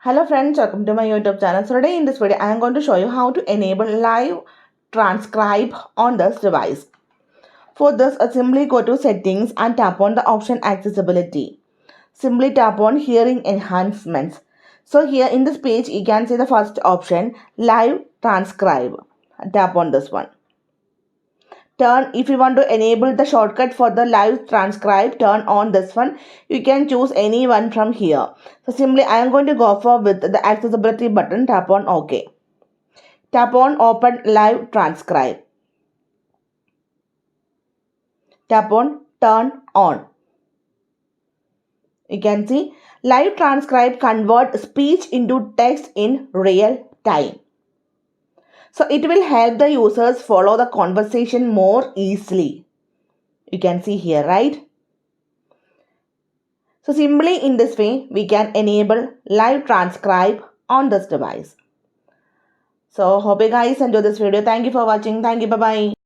Hello friends, welcome to my YouTube channel. So today in this video, I am going to show you how to enable live transcribe on this device. For this, simply go to settings and tap on the option accessibility. Simply tap on hearing enhancements. So here in this page, you can see the first option, live transcribe. Tap on this one. If you want to enable the shortcut for the live transcribe, turn on this one. You can choose any one from here. So simply I am going to go for with the accessibility button. Tap on OK. Tap on open live transcribe. Tap on turn on. You can see live transcribe convert speech into text in real time. So it will help the users follow the conversation more easily. You can see here, right? So simply in this way, we can enable live transcribe on this device. So hope you guys enjoy this video. Thank you for watching. Thank you. Bye-bye.